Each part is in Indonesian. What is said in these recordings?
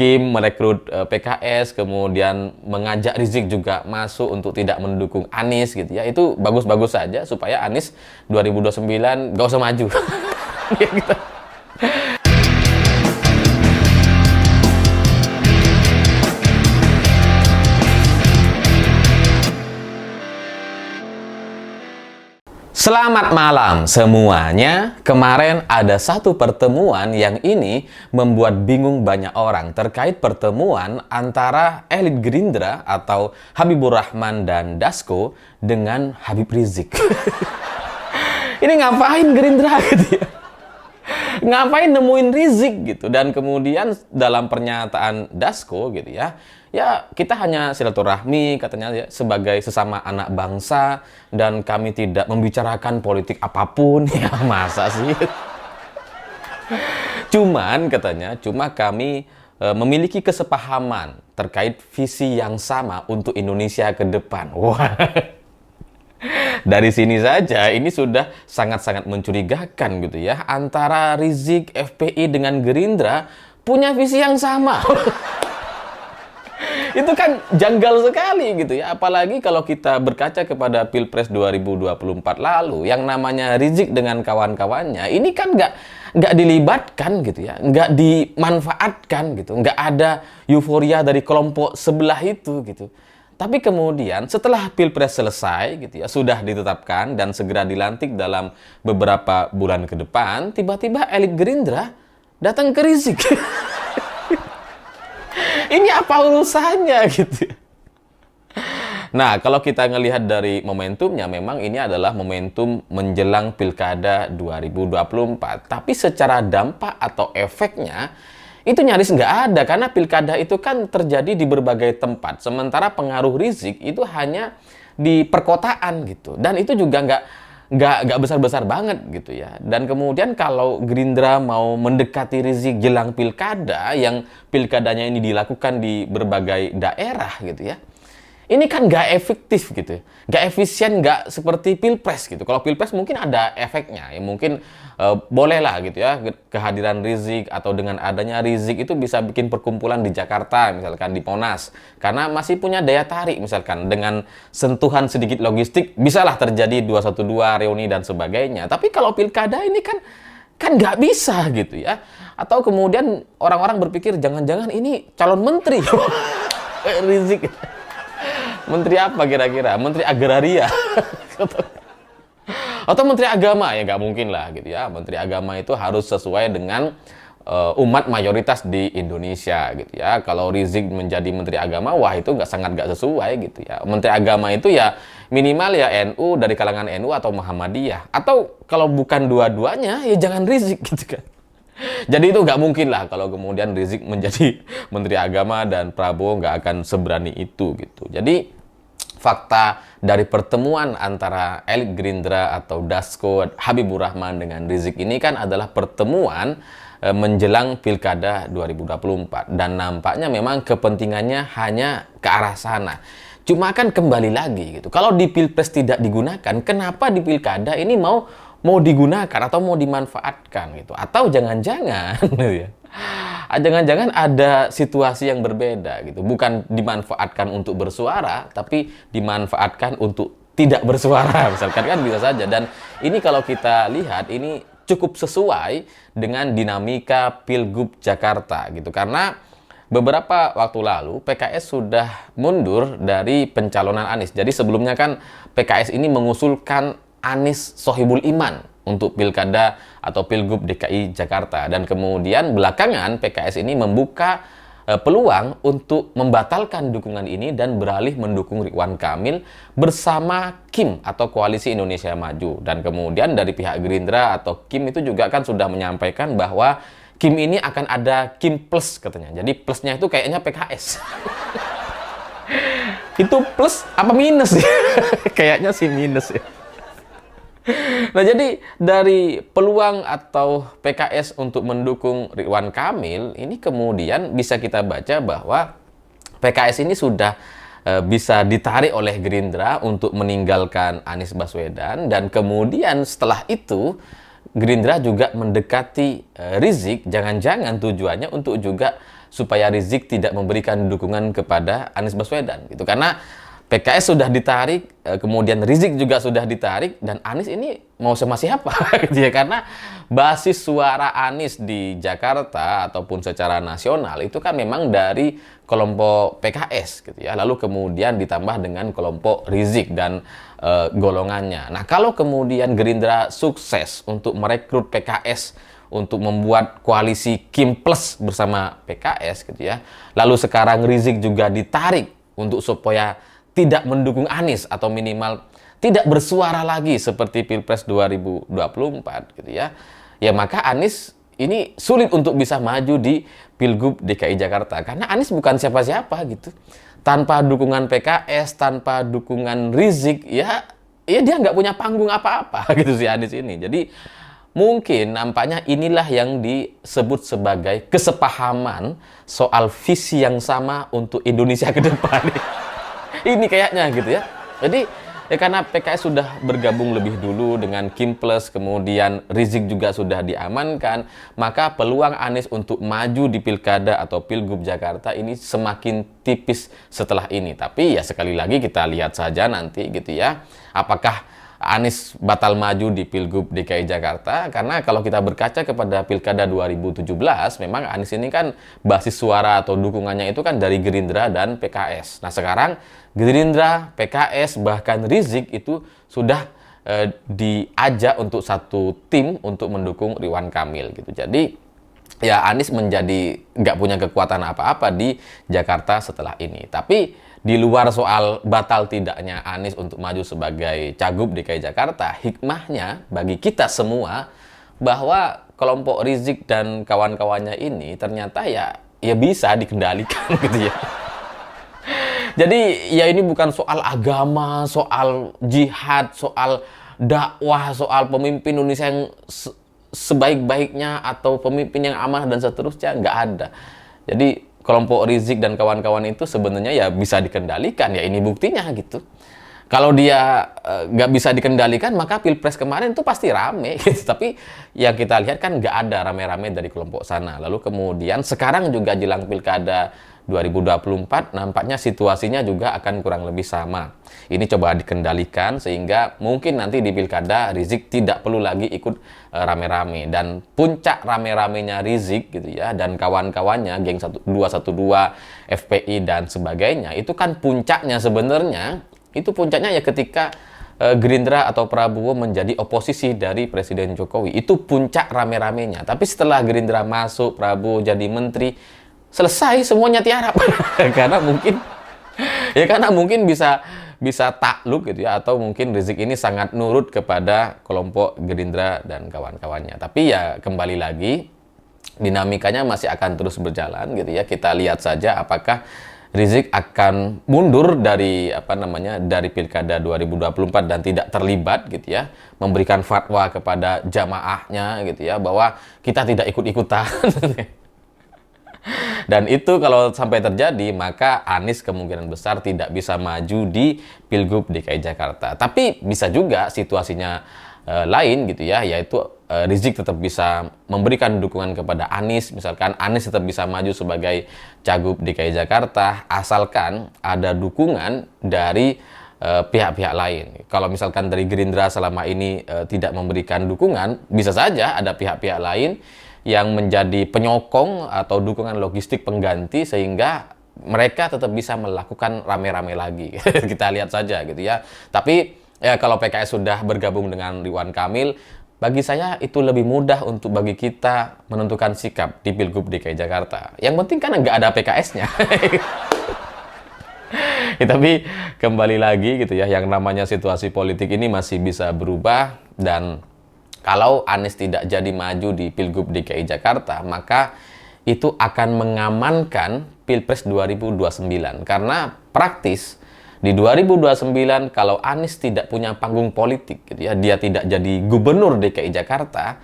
Kim merekrut PKS, kemudian mengajak Rizik juga masuk untuk tidak mendukung Anies gitu ya. Itu bagus-bagus saja supaya Anies 2029 gak usah maju. Ya gitu. Selamat malam semuanya. Kemarin ada satu pertemuan yang ini membuat bingung banyak orang terkait pertemuan antara elit Gerindra atau Habibur Rahman dan Dasko dengan Habib Rizik. Ini ngapain Gerindra gitu ya? Ngapain nemuin Rizik gitu? Dan kemudian dalam pernyataan Dasko gitu ya, ya kita hanya silaturahmi katanya ya, sebagai sesama anak bangsa dan kami tidak membicarakan politik apapun. Ya masa sih? Cuman katanya, cuma kami memiliki kesepahaman terkait visi yang sama untuk Indonesia ke depan. Wah. Dari sini saja ini sudah sangat-sangat mencurigakan gitu ya. Antara Rizik, FPI dengan Gerindra punya visi yang sama. Itu kan janggal sekali gitu ya. Apalagi kalau kita berkaca kepada Pilpres 2024 lalu, yang namanya Rizik dengan kawan-kawannya ini kan nggak dilibatkan gitu ya, nggak dimanfaatkan gitu, nggak ada euforia dari kelompok sebelah itu gitu. Tapi kemudian setelah Pilpres selesai gitu ya, sudah ditetapkan dan segera dilantik dalam beberapa bulan ke depan, tiba-tiba elit Gerindra datang ke Rizik. Ini apa urusannya gitu. Nah, kalau kita ngelihat dari momentumnya, memang ini adalah momentum menjelang Pilkada 2024. Tapi secara dampak atau efeknya, itu nyaris nggak ada, karena pilkada itu kan terjadi di berbagai tempat. Sementara pengaruh Rizik itu hanya di perkotaan gitu. Dan itu juga nggak besar-besar banget gitu ya. Dan kemudian kalau Gerindra mau mendekati Rizik jelang pilkada, yang pilkadanya ini dilakukan di berbagai daerah gitu ya, ini kan nggak efektif gitu, nggak efisien, nggak seperti Pilpres gitu. Kalau Pilpres mungkin ada efeknya, ya mungkin bolehlah gitu ya, kehadiran Rizik atau dengan adanya Rizik itu bisa bikin perkumpulan di Jakarta, misalkan di Monas, karena masih punya daya tarik, misalkan dengan sentuhan sedikit logistik, bisalah terjadi 212 reuni dan sebagainya. Tapi kalau pilkada ini kan nggak bisa gitu ya. Atau kemudian orang-orang berpikir jangan-jangan ini calon menteri. Rizik. Menteri apa kira-kira? Menteri Agraria? Atau Menteri Agama? Ya nggak mungkin lah gitu ya. Menteri Agama itu harus sesuai dengan umat mayoritas di Indonesia gitu ya. Kalau Rizik menjadi Menteri Agama, wah itu sangat nggak sesuai gitu ya. Menteri Agama itu ya minimal ya NU, dari kalangan NU atau Muhammadiyah. Atau kalau bukan dua-duanya, ya jangan Rizik gitu kan. Jadi itu nggak mungkin lah kalau kemudian Rizik menjadi Menteri Agama dan Prabowo nggak akan seberani itu gitu. Jadi fakta dari pertemuan antara elit Gerindra atau Dasko, Habibur Rahman dengan Rizik ini kan adalah pertemuan menjelang Pilkada 2024. Dan nampaknya memang kepentingannya hanya ke arah sana. Cuma kan kembali lagi gitu, kalau di Pilpres tidak digunakan, kenapa di Pilkada ini mau digunakan atau mau dimanfaatkan gitu? Atau jangan-jangan ya, jangan-jangan ada situasi yang berbeda gitu, bukan dimanfaatkan untuk bersuara, tapi dimanfaatkan untuk tidak bersuara, misalkan, kan bisa saja. Dan ini kalau kita lihat ini cukup sesuai dengan dinamika Pilgub Jakarta gitu, karena beberapa waktu lalu PKS sudah mundur dari pencalonan Anies. Jadi sebelumnya kan PKS ini mengusulkan Anies Sohibul Iman untuk Pilkada atau Pilgub DKI Jakarta. Dan kemudian belakangan PKS ini membuka peluang untuk membatalkan dukungan ini dan beralih mendukung Ridwan Kamil bersama Kim atau Koalisi Indonesia Maju. Dan kemudian dari pihak Gerindra atau Kim itu juga kan sudah menyampaikan bahwa Kim ini akan ada Kim Plus katanya. Jadi plusnya itu kayaknya PKS. Itu plus apa minus ya? Kayaknya sih minus ya. Nah, jadi dari peluang atau PKS untuk mendukung Ridwan Kamil, ini kemudian bisa kita baca bahwa PKS ini sudah bisa ditarik oleh Gerindra untuk meninggalkan Anies Baswedan. Dan kemudian setelah itu Gerindra juga mendekati Rizik, jangan-jangan tujuannya untuk juga supaya Rizik tidak memberikan dukungan kepada Anies Baswedan gitu. Karena PKS sudah ditarik, kemudian Rizik juga sudah ditarik, dan Anies ini mau sama siapa gitu ya. Karena basis suara Anies di Jakarta ataupun secara nasional itu kan memang dari kelompok PKS gitu ya. Lalu kemudian ditambah dengan kelompok Rizik dan golongannya. Nah, kalau kemudian Gerindra sukses untuk merekrut PKS untuk membuat koalisi Kim Plus bersama PKS gitu ya. Lalu sekarang Rizik juga ditarik untuk supaya tidak mendukung Anies atau minimal tidak bersuara lagi seperti Pilpres 2024 gitu ya. Ya maka Anies ini sulit untuk bisa maju di Pilgub DKI Jakarta karena Anies bukan siapa-siapa gitu. Tanpa dukungan PKS, tanpa dukungan Rizik, ya dia nggak punya panggung apa-apa gitu si Anies ini. Jadi mungkin nampaknya inilah yang disebut sebagai kesepahaman soal visi yang sama untuk Indonesia ke depan. Ini kayaknya gitu ya. Jadi ya karena PKS sudah bergabung lebih dulu dengan Kim Plus, kemudian Rizik juga sudah diamankan, maka peluang Anies untuk maju di Pilkada atau Pilgub Jakarta ini semakin tipis setelah ini. Tapi ya sekali lagi kita lihat saja nanti gitu ya. Apakah Anies batal maju di Pilgub DKI Jakarta, karena kalau kita berkaca kepada Pilkada 2017, memang Anies ini kan basis suara atau dukungannya itu kan dari Gerindra dan PKS. Nah sekarang Gerindra, PKS, bahkan Rizik itu sudah diajak untuk satu tim untuk mendukung Ridwan Kamil gitu. Jadi ya Anies menjadi nggak punya kekuatan apa-apa di Jakarta setelah ini. Tapi di luar soal batal tidaknya Anies untuk maju sebagai Cagup DKI Jakarta, hikmahnya bagi kita semua bahwa kelompok Rizik dan kawan-kawannya ini ternyata ya bisa dikendalikan gitu ya. Jadi ya ini bukan soal agama, soal jihad, soal dakwah, soal pemimpin Indonesia yang sebaik-baiknya atau pemimpin yang amanah dan seterusnya, nggak ada. Jadi kelompok Rizik dan kawan-kawan itu sebenarnya ya bisa dikendalikan, ya ini buktinya gitu. Kalau dia nggak bisa dikendalikan, maka Pilpres kemarin itu pasti rame gitu. Tapi yang kita lihat kan nggak ada rame-rame dari kelompok sana. Lalu kemudian sekarang juga jelang Pilkada 2024 nampaknya situasinya juga akan kurang lebih sama. Ini coba dikendalikan sehingga mungkin nanti di Pilkada Rizik tidak perlu lagi ikut rame-rame, dan puncak rame-ramenya Rizik gitu ya dan kawan-kawannya geng 212, FPI dan sebagainya itu kan puncaknya sebenarnya ya ketika Gerindra atau Prabowo menjadi oposisi dari Presiden Jokowi. Itu puncak rame-ramenya. Tapi setelah Gerindra masuk, Prabowo jadi menteri, selesai semuanya tiarap. karena mungkin bisa takluk gitu ya, atau mungkin Rizik ini sangat nurut kepada kelompok Gerindra dan kawan-kawannya. Tapi ya kembali lagi dinamikanya masih akan terus berjalan gitu ya. Kita lihat saja apakah Rizik akan mundur dari dari Pilkada 2024 dan tidak terlibat gitu ya, memberikan fatwa kepada jamaahnya gitu ya bahwa kita tidak ikut-ikutan. Dan itu kalau sampai terjadi, maka Anies kemungkinan besar tidak bisa maju di Pilgub DKI Jakarta. Tapi bisa juga situasinya lain gitu ya, yaitu Rizik tetap bisa memberikan dukungan kepada Anies. Misalkan Anies tetap bisa maju sebagai Cagup DKI Jakarta, asalkan ada dukungan dari pihak-pihak lain. Kalau misalkan dari Gerindra selama ini tidak memberikan dukungan, bisa saja ada pihak-pihak lain yang menjadi penyokong atau dukungan logistik pengganti sehingga mereka tetap bisa melakukan rame-rame lagi. Kita lihat saja gitu ya. Tapi ya kalau PKS sudah bergabung dengan Ridwan Kamil, bagi saya itu lebih mudah untuk bagi kita menentukan sikap di Pilgub DKI Jakarta. Yang penting kan nggak ada PKS-nya. Ya, tapi kembali lagi gitu ya, yang namanya situasi politik ini masih bisa berubah, dan kalau Anies tidak jadi maju di Pilgub DKI Jakarta, maka itu akan mengamankan Pilpres 2029. Karena praktis di 2029 kalau Anies tidak punya panggung politik gitu ya, dia tidak jadi gubernur DKI Jakarta,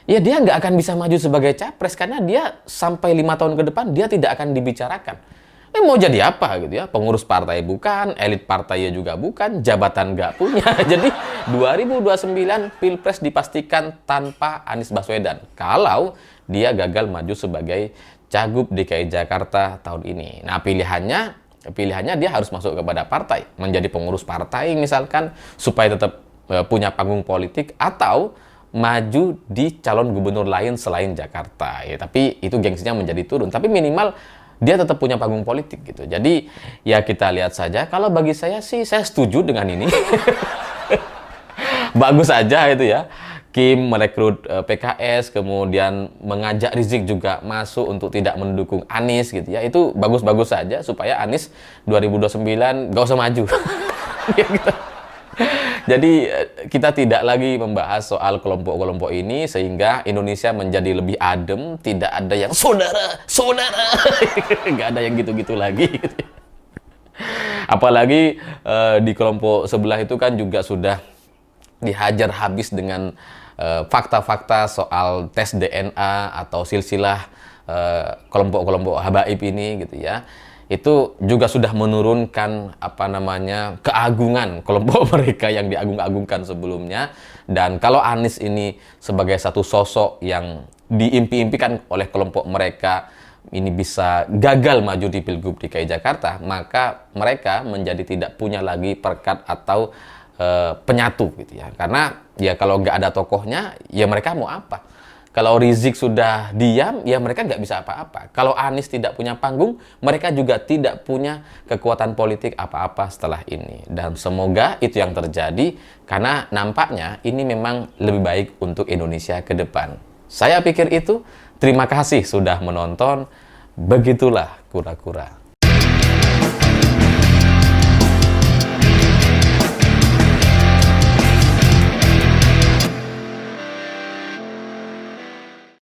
ya dia nggak akan bisa maju sebagai capres karena dia sampai 5 tahun ke depan dia tidak akan dibicarakan. Mau jadi apa gitu ya, pengurus partai bukan, elit partainya juga bukan, jabatan nggak punya. Jadi 2029 Pilpres dipastikan tanpa Anies Baswedan kalau dia gagal maju sebagai Cagup DKI Jakarta tahun ini. Nah, pilihannya dia harus masuk kepada partai, menjadi pengurus partai misalkan, supaya tetap punya panggung politik, atau maju di calon gubernur lain selain Jakarta. Ya, tapi itu gengsinya menjadi turun. Tapi minimal dia tetap punya panggung politik gitu. Jadi ya kita lihat saja. Kalau bagi saya sih, saya setuju dengan ini. Bagus aja itu ya. Kim merekrut PKS, kemudian mengajak Rizik juga masuk untuk tidak mendukung Anies gitu ya. Itu bagus-bagus saja supaya Anies 2029 gak usah maju. Gitu. Jadi kita tidak lagi membahas soal kelompok-kelompok ini, sehingga Indonesia menjadi lebih adem, tidak ada yang saudara, nggak ada yang gitu-gitu lagi. Apalagi di kelompok sebelah itu kan juga sudah dihajar habis dengan fakta-fakta soal tes DNA atau silsilah kelompok-kelompok habaib ini gitu ya. Itu juga sudah menurunkan keagungan kelompok mereka yang diagung-agungkan sebelumnya. Dan kalau Anies ini sebagai satu sosok yang diimpi-impikan oleh kelompok mereka ini bisa gagal maju di Pilgub DKI Jakarta, maka mereka menjadi tidak punya lagi perekat atau penyatu gitu ya. Karena ya kalau nggak ada tokohnya, ya mereka mau apa? Kalau Rizik sudah diam, ya mereka nggak bisa apa-apa. Kalau Anies tidak punya panggung, mereka juga tidak punya kekuatan politik apa-apa setelah ini. Dan semoga itu yang terjadi, karena nampaknya ini memang lebih baik untuk Indonesia ke depan. Saya pikir itu. Terima kasih sudah menonton. Begitulah kura-kura.